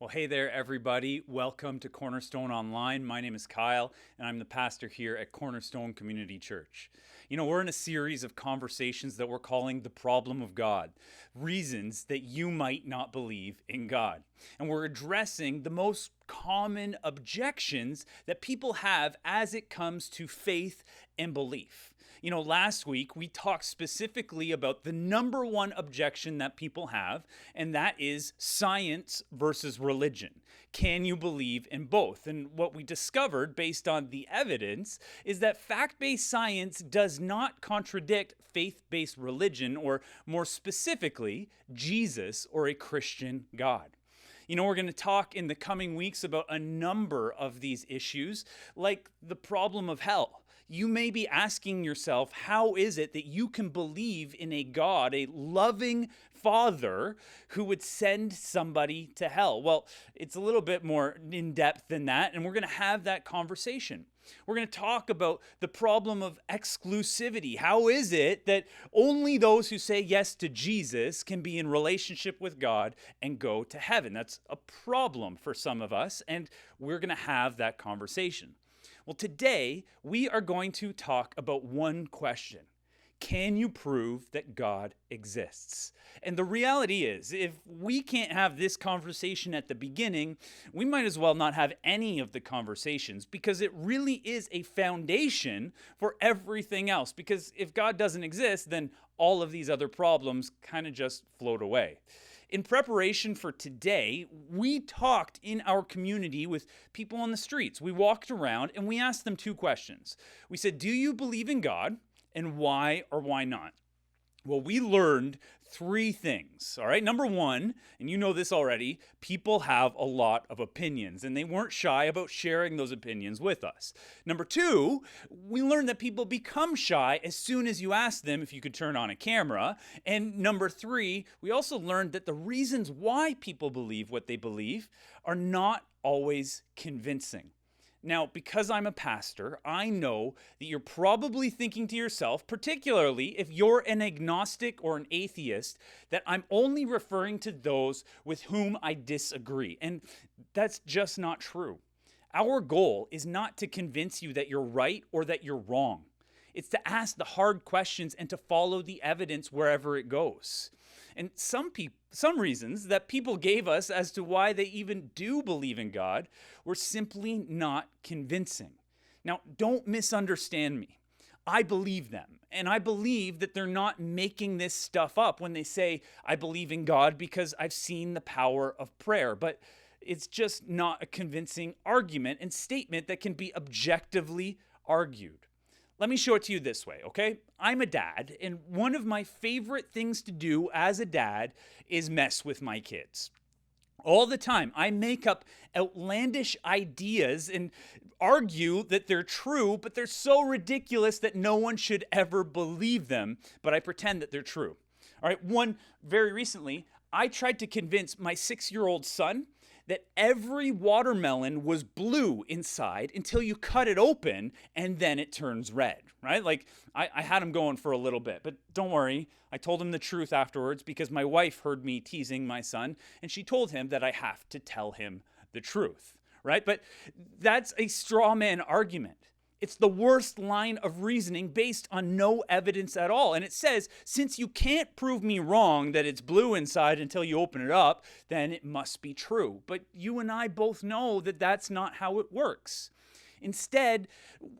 Well, hey there, everybody. Welcome to Cornerstone Online. My name is Kyle, and I'm the pastor here at Cornerstone Community Church. You know, we're in a series of conversations that we're calling the Problem of God, reasons that you might not believe in God. And we're addressing the most common objections that people have as it comes to faith and belief. You know, last week we talked specifically about the number one objection that people have, and that is science versus religion. Can you believe in both? And what we discovered based on the evidence is that fact-based science does not contradict faith-based religion, or more specifically, Jesus or a Christian God. You know, we're going to talk in the coming weeks about a number of these issues, like the problem of hell. You may be asking yourself, how is it that you can believe in a God, a loving Father, who would send somebody to hell? Well, it's a little bit more in depth than that, and we're going to have that conversation. We're going to talk about the problem of exclusivity. How is it that only those who say yes to Jesus can be in relationship with God and go to heaven? That's a problem for some of us, and we're going to have that conversation. Well, today we are going to talk about one question. Can you prove that God exists? And the reality is, if we can't have this conversation at the beginning, we might as well not have any of the conversations, because it really is a foundation for everything else. Because if God doesn't exist, then all of these other problems kind of just float away. In preparation for today, we talked in our community with people on the streets. We walked around and we asked them two questions. We said, do you believe in God? And why or why not? Well, we learned three things, all right? Number one, and you know this already, people have a lot of opinions, and they weren't shy about sharing those opinions with us. Number two, we learned that people become shy as soon as you ask them if you could turn on a camera. And number three, we also learned that the reasons why people believe what they believe are not always convincing. Now, because I'm a pastor, I know that you're probably thinking to yourself, particularly if you're an agnostic or an atheist, that I'm only referring to those with whom I disagree. And that's just not true. Our goal is not to convince you that you're right or that you're wrong. It's to ask the hard questions and to follow the evidence wherever it goes. And some reasons that people gave us as to why they even do believe in God were simply not convincing. Now, don't misunderstand me. I believe them, and I believe that they're not making this stuff up when they say, I believe in God because I've seen the power of prayer. But it's just not a convincing argument and statement that can be objectively argued. Let me show it to you this way, okay? I'm a dad, and one of my favorite things to do as a dad is mess with my kids. All the time, I make up outlandish ideas and argue that they're true, but they're so ridiculous that no one should ever believe them, but I pretend that they're true. All right, very recently, I tried to convince my 6-year-old son that every watermelon was blue inside until you cut it open and then it turns red, right? Like, I had him going for a little bit, but don't worry. I told him the truth afterwards because my wife heard me teasing my son, and she told him that I have to tell him the truth, right? But that's a straw man argument. It's the worst line of reasoning based on no evidence at all. And it says, since you can't prove me wrong that it's blue inside until you open it up, then it must be true. But you and I both know that that's not how it works. Instead,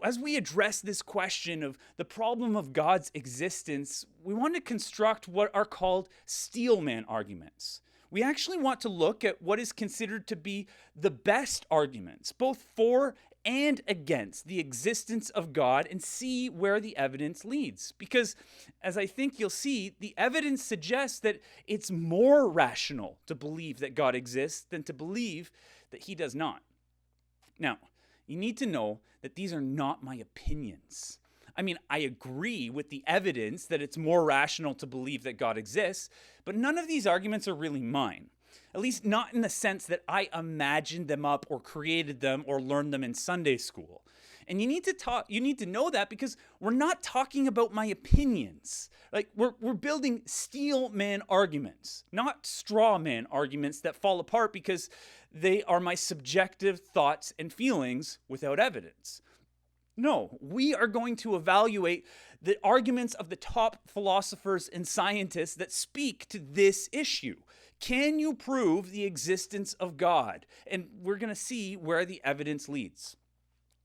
as we address this question of the problem of God's existence, we want to construct what are called steelman arguments. We actually want to look at what is considered to be the best arguments, both for and against the existence of God, and see where the evidence leads. Because, as I think you'll see, the evidence suggests that it's more rational to believe that God exists than to believe that he does not. Now, you need to know that these are not my opinions. I mean, I agree with the evidence that it's more rational to believe that God exists, but none of these arguments are really mine. At least not in the sense that I imagined them up or created them or learned them in Sunday school. And you need to know that, because we're not talking about my opinions. Like, we're building steel man arguments, not straw man arguments that fall apart because they are my subjective thoughts and feelings without evidence. No, we are going to evaluate the arguments of the top philosophers and scientists that speak to this issue. Can you prove the existence of God? And we're going to see where the evidence leads.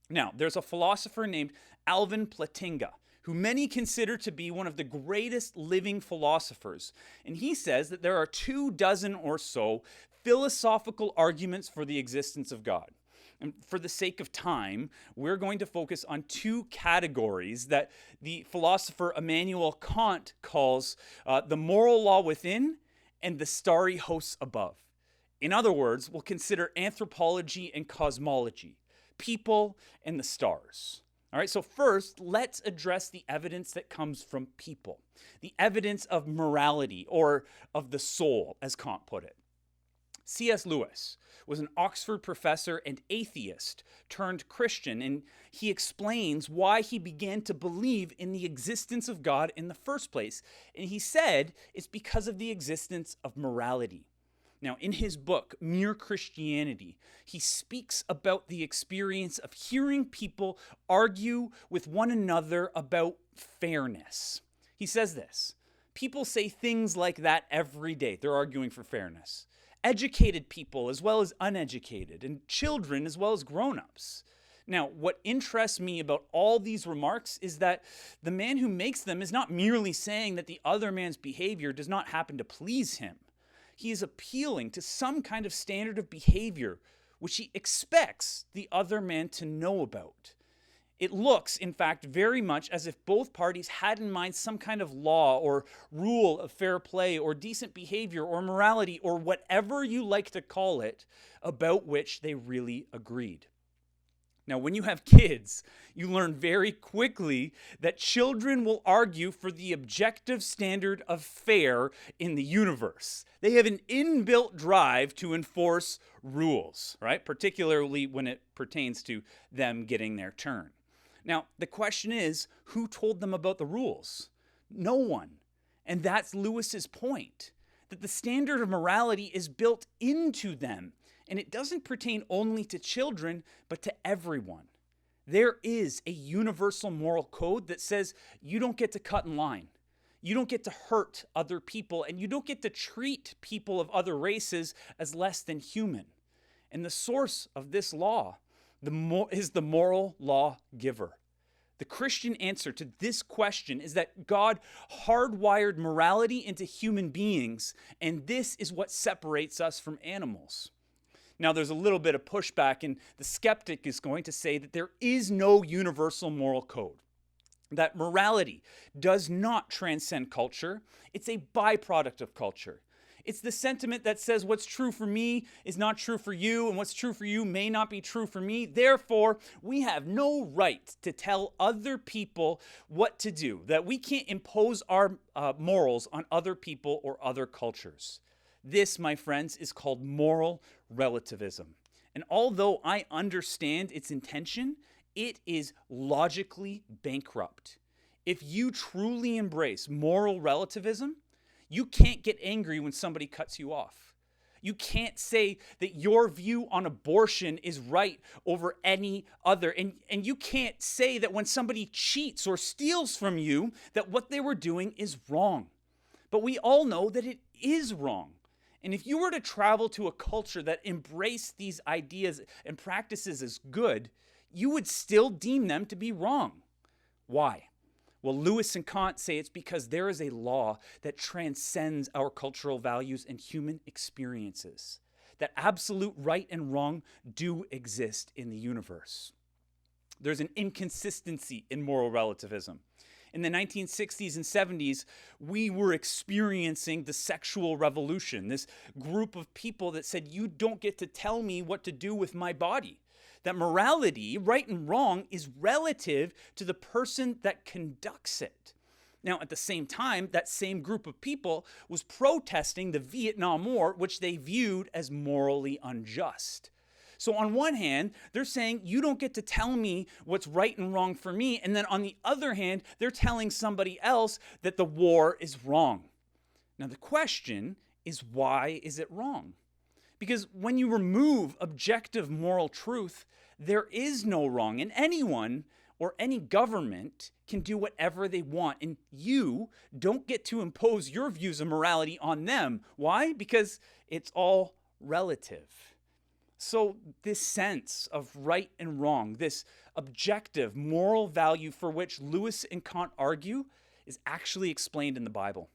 Now, there's a philosopher named Alvin Plantinga, who many consider to be one of the greatest living philosophers. And he says that there are 24 or so philosophical arguments for the existence of God. And for the sake of time, we're going to focus on two categories that the philosopher Immanuel Kant calls the moral law within and the starry hosts above. In other words, we'll consider anthropology and cosmology, people and the stars. All right, so first, let's address the evidence that comes from people, the evidence of morality, or of the soul, as Kant put it. C.S. Lewis was an Oxford professor and atheist turned Christian, and he explains why he began to believe in the existence of God in the first place. And he said it's because of the existence of morality. Now, in his book, Mere Christianity, he speaks about the experience of hearing people argue with one another about fairness. He says this: people say things like that every day. They're arguing for fairness. Educated people as well as uneducated, and children as well as grown-ups. Now, what interests me about all these remarks is that the man who makes them is not merely saying that the other man's behavior does not happen to please him. He is appealing to some kind of standard of behavior which he expects the other man to know about. It looks, in fact, very much as if both parties had in mind some kind of law or rule of fair play or decent behavior or morality or whatever you like to call it, about which they really agreed. Now, when you have kids, you learn very quickly that children will argue for the objective standard of fair in the universe. They have an inbuilt drive to enforce rules, right? Particularly when it pertains to them getting their turn. Now, the question is, who told them about the rules? No one. And that's Lewis's point, that the standard of morality is built into them, and it doesn't pertain only to children, but to everyone. There is a universal moral code that says you don't get to cut in line. You don't get to hurt other people, and you don't get to treat people of other races as less than human. And the source of this law is the moral law giver. The Christian answer to this question is that God hardwired morality into human beings, and this is what separates us from animals. Now, there's a little bit of pushback, and the skeptic is going to say that there is no universal moral code, that morality does not transcend culture. It's a byproduct of culture. It's the sentiment that says what's true for me is not true for you, and what's true for you may not be true for me. Therefore, we have no right to tell other people what to do, that we can't impose our morals on other people or other cultures. This, my friends, is called moral relativism. And although I understand its intention, it is logically bankrupt. If you truly embrace moral relativism, you can't get angry when somebody cuts you off. You can't say that your view on abortion is right over any other. And you can't say that when somebody cheats or steals from you, that what they were doing is wrong. But we all know that it is wrong. And if you were to travel to a culture that embraced these ideas and practices as good, you would still deem them to be wrong. Why? Well, Lewis and Kant say it's because there is a law that transcends our cultural values and human experiences, that absolute right and wrong do exist in the universe. There's an inconsistency in moral relativism. In the 1960s and 70s, we were experiencing the sexual revolution, this group of people that said, you don't get to tell me what to do with my body. That morality, right and wrong, is relative to the person that conducts it. Now, at the same time, that same group of people was protesting the Vietnam War, which they viewed as morally unjust. So on one hand, they're saying, you don't get to tell me what's right and wrong for me. And then on the other hand, they're telling somebody else that the war is wrong. Now the question is, why is it wrong? Because when you remove objective moral truth, there is no wrong, and anyone or any government can do whatever they want, and you don't get to impose your views of morality on them. Why? Because it's all relative. So this sense of right and wrong, this objective moral value for which Lewis and Kant argue, is actually explained in the Bible.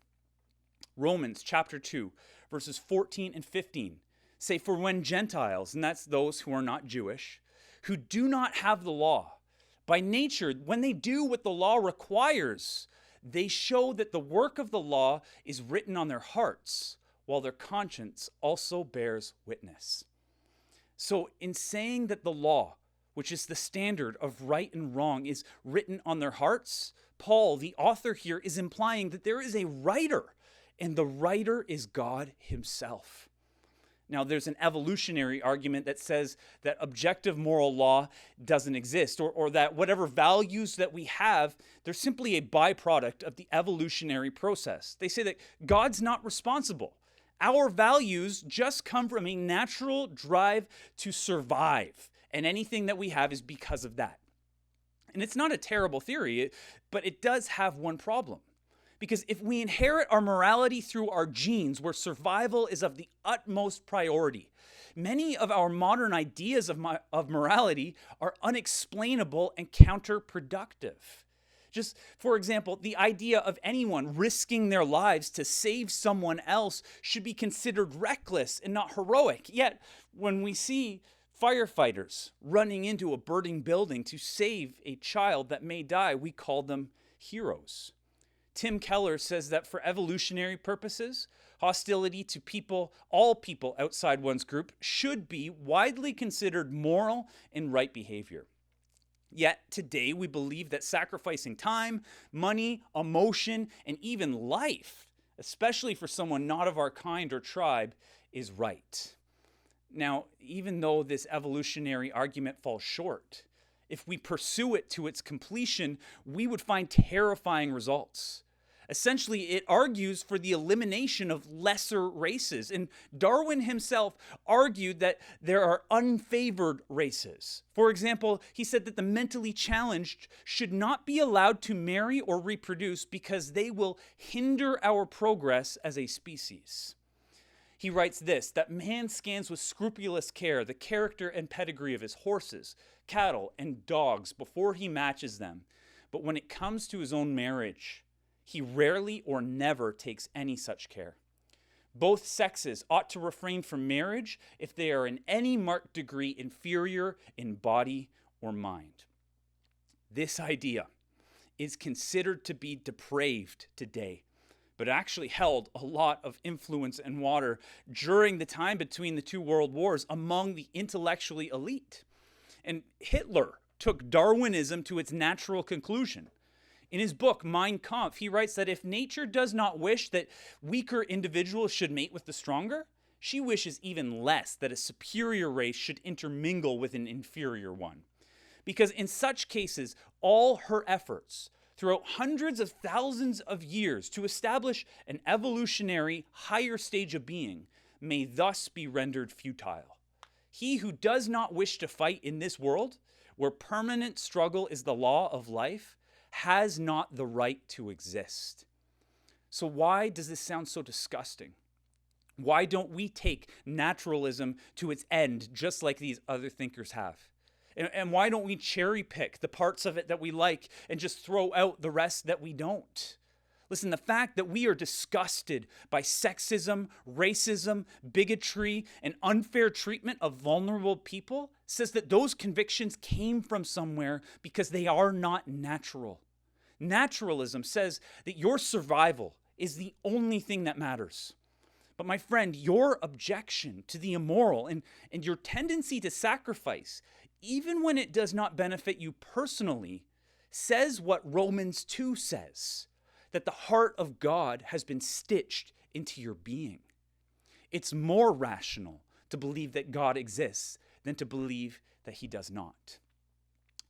Romans chapter 2, verses 14 and 15 say, "For when Gentiles," and that's those who are not Jewish, "who do not have the law, by nature, when they do what the law requires, they show that the work of the law is written on their hearts, while their conscience also bears witness." So in saying that the law, which is the standard of right and wrong, is written on their hearts, Paul, the author here, is implying that there is a writer, and the writer is God himself. Now, there's an evolutionary argument that says that objective moral law doesn't exist, or that whatever values that we have, they're simply a byproduct of the evolutionary process. They say that God's not responsible. Our values just come from a natural drive to survive, and anything that we have is because of that. And it's not a terrible theory, but it does have one problem. Because if we inherit our morality through our genes, where survival is of the utmost priority, many of our modern ideas of morality are unexplainable and counterproductive. Just, for example, the idea of anyone risking their lives to save someone else should be considered reckless and not heroic. Yet, when we see firefighters running into a burning building to save a child that may die, we call them heroes. Tim Keller says that for evolutionary purposes, hostility to people, all people outside one's group, should be widely considered moral and right behavior. Yet today we believe that sacrificing time, money, emotion, and even life, especially for someone not of our kind or tribe, is right. Now, even though this evolutionary argument falls short, if we pursue it to its completion, we would find terrifying results. Essentially, it argues for the elimination of lesser races. And Darwin himself argued that there are unfavored races. For example, he said that the mentally challenged should not be allowed to marry or reproduce because they will hinder our progress as a species. He writes this, that man scans with scrupulous care the character and pedigree of his horses, cattle, and dogs before he matches them. But when it comes to his own marriage, he rarely or never takes any such care. Both sexes ought to refrain from marriage if they are in any marked degree inferior in body or mind. This idea is considered to be depraved today, but actually held a lot of influence and water during the time between the two world wars among the intellectually elite. And Hitler took Darwinism to its natural conclusion. In his book, Mein Kampf, he writes that if nature does not wish that weaker individuals should mate with the stronger, she wishes even less that a superior race should intermingle with an inferior one. Because in such cases, all her efforts throughout hundreds of thousands of years to establish an evolutionary higher stage of being may thus be rendered futile. He who does not wish to fight in this world, where permanent struggle is the law of life, has not the right to exist. So why does this sound so disgusting? Why don't we take naturalism to its end just like these other thinkers have? And why don't we cherry pick the parts of it that we like and just throw out the rest that we don't? Listen, the fact that we are disgusted by sexism, racism, bigotry, and unfair treatment of vulnerable people says that those convictions came from somewhere because they are not natural. Naturalism says that your survival is the only thing that matters. But my friend, your objection to the immoral and your tendency to sacrifice, even when it does not benefit you personally, says what Romans 2 says, that the heart of God has been stitched into your being. It's more rational to believe that God exists than to believe that he does not.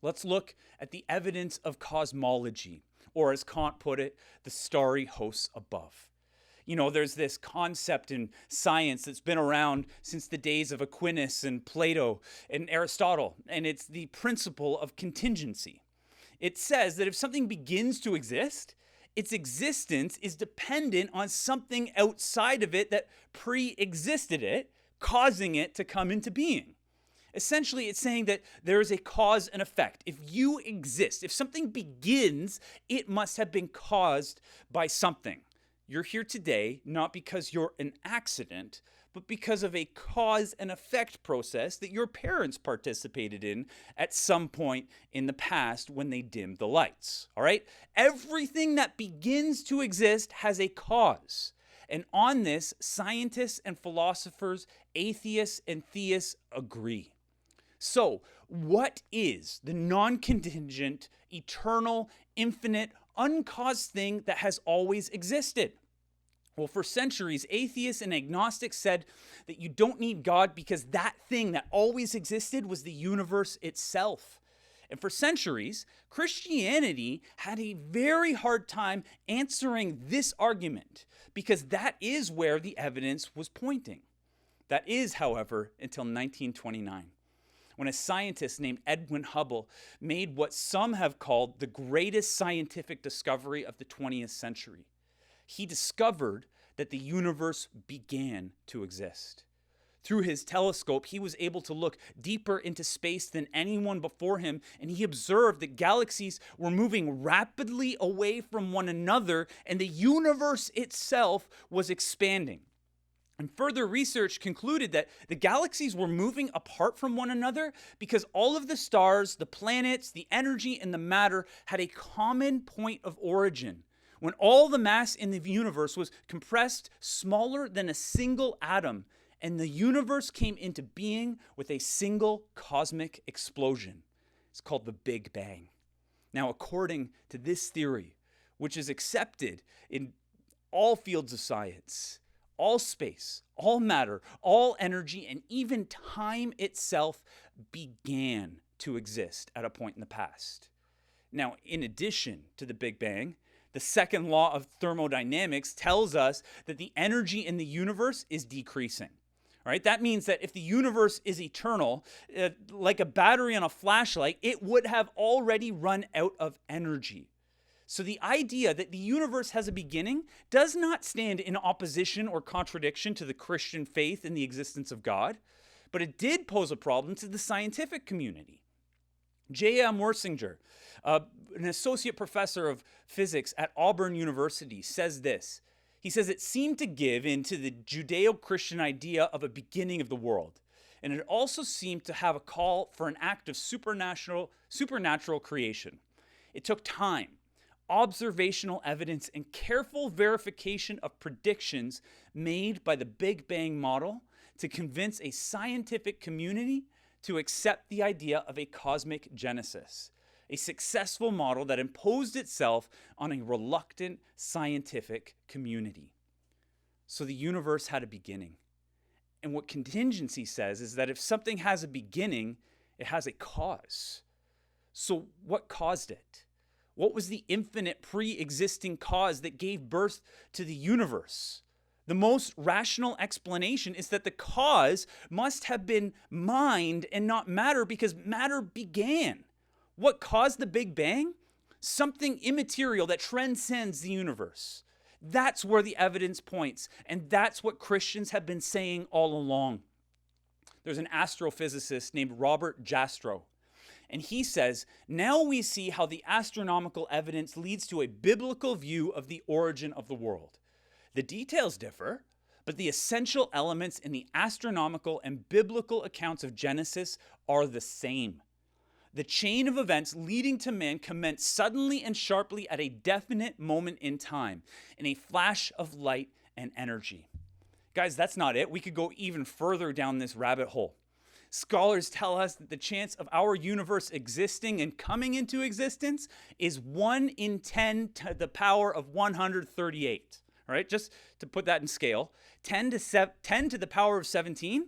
Let's look at the evidence of cosmology, or as Kant put it, the starry hosts above. You know, there's this concept in science that's been around since the days of Aquinas and Plato and Aristotle, and it's the principle of contingency. It says that if something begins to exist, its existence is dependent on something outside of it that pre-existed it, causing it to come into being. Essentially, it's saying that there is a cause and effect. If you exist, if something begins, it must have been caused by something. You're here today not because you're an accident, but because of a cause and effect process that your parents participated in at some point in the past when they dimmed the lights. All right? Everything that begins to exist has a cause. And on this, scientists and philosophers, atheists and theists agree. So, what is the non-contingent, eternal, infinite, uncaused thing that has always existed? Well, for centuries, atheists and agnostics said that you don't need God because that thing that always existed was the universe itself. And for centuries, Christianity had a very hard time answering this argument because that is where the evidence was pointing. That is, however, until 1929. When a scientist named Edwin Hubble made what some have called the greatest scientific discovery of the 20th century. He discovered that the universe began to exist. Through his telescope, he was able to look deeper into space than anyone before him, and he observed that galaxies were moving rapidly away from one another, and the universe itself was expanding. And further research concluded that the galaxies were moving apart from one another because all of the stars, the planets, the energy, and the matter had a common point of origin. When all the mass in the universe was compressed smaller than a single atom, and the universe came into being with a single cosmic explosion. It's called the Big Bang. Now, according to this theory, which is accepted in all fields of science, all space, all matter, all energy, and even time itself began to exist at a point in the past. Now, in addition to the Big Bang, the second law of thermodynamics tells us that the energy in the universe is decreasing. All right, that means that if the universe is eternal, like a battery on a flashlight, it would have already run out of energy. So the idea that the universe has a beginning does not stand in opposition or contradiction to the Christian faith in the existence of God, but it did pose a problem to the scientific community. J.M. Wersinger, an associate professor of physics at Auburn University, says this. He says it seemed to give into the Judeo-Christian idea of a beginning of the world, and it also seemed to have a call for an act of supernatural creation. It took time, observational evidence, and careful verification of predictions made by the Big Bang model to convince a scientific community to accept the idea of a cosmic genesis, a successful model that imposed itself on a reluctant scientific community. So the universe had a beginning. And what contingency says is that if something has a beginning, it has a cause. So what caused it? What was the infinite pre-existing cause that gave birth to the universe? The most rational explanation is that the cause must have been mind and not matter because matter began. What caused the Big Bang? Something immaterial that transcends the universe. That's where the evidence points, and that's what Christians have been saying all along. There's an astrophysicist named Robert Jastrow, and he says, now we see how the astronomical evidence leads to a biblical view of the origin of the world. The details differ, but the essential elements in the astronomical and biblical accounts of Genesis are the same. The chain of events leading to man commenced suddenly and sharply at a definite moment in time, in a flash of light and energy. Guys, that's not it. We could go even further down this rabbit hole. Scholars tell us that the chance of our universe existing and coming into existence is 1 in 10 to the power of 138. All right, just to put that in scale, 10 to the power of 17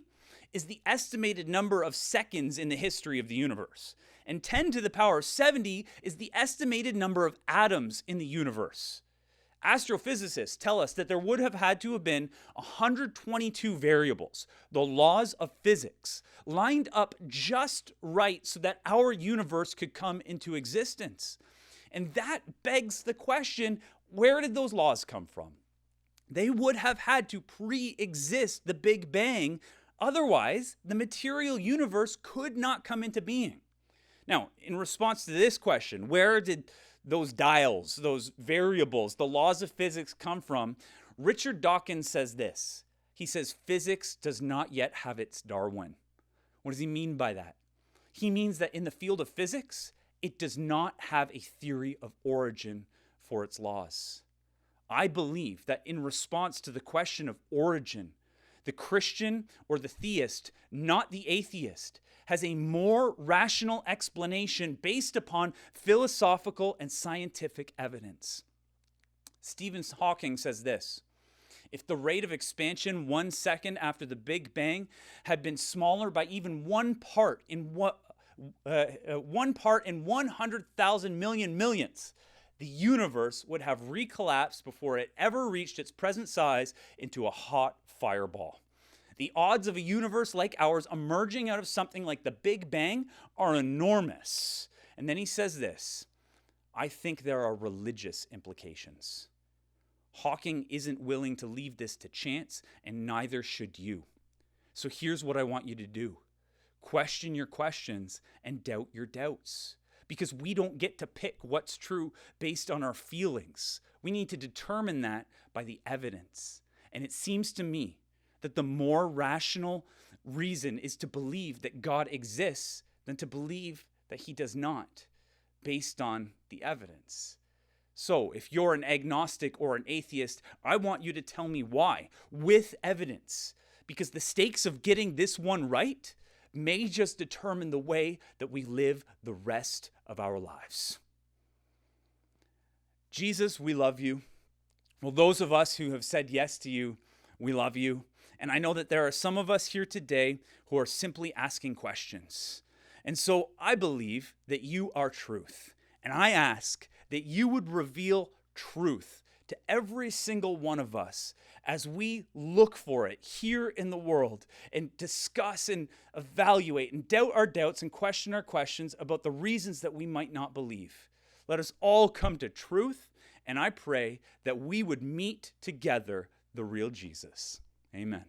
is the estimated number of seconds in the history of the universe. And 10 to the power of 70 is the estimated number of atoms in the universe. Astrophysicists tell us that there would have had to have been 122 variables, the laws of physics, lined up just right so that our universe could come into existence. And that begs the question, where did those laws come from? They would have had to pre-exist the Big Bang. Otherwise, the material universe could not come into being. Now, in response to this question, where did those dials, those variables, the laws of physics come from? Richard Dawkins says this. He says, physics does not yet have its Darwin. What does he mean by that? He means that in the field of physics, it does not have a theory of origin for its laws. I believe that in response to the question of origin, the Christian or the theist, not the atheist, has a more rational explanation based upon philosophical and scientific evidence. Stephen Hawking says this: if the rate of expansion 1 second after the Big Bang had been smaller by even 1 part in 100,000 million millionths, the universe would have recollapsed before it ever reached its present size into a hot fireball. The odds of a universe like ours emerging out of something like the Big Bang are enormous. And then he says this: I think there are religious implications. Hawking isn't willing to leave this to chance, and neither should you. So here's what I want you to do. Question your questions and doubt your doubts. Because we don't get to pick what's true based on our feelings. We need to determine that by the evidence. And it seems to me that the more rational reason is to believe that God exists than to believe that he does not, based on the evidence. So if you're an agnostic or an atheist, I want you to tell me why, with evidence. Because the stakes of getting this one right may just determine the way that we live the rest of our lives. Jesus, we love you. Well, those of us who have said yes to you, we love you. And I know that there are some of us here today who are simply asking questions. And so I believe that you are truth. And I ask that you would reveal truth to every single one of us as we look for it here in the world and discuss and evaluate and doubt our doubts and question our questions about the reasons that we might not believe. Let us all come to truth, and I pray that we would meet together the real Jesus. Amen.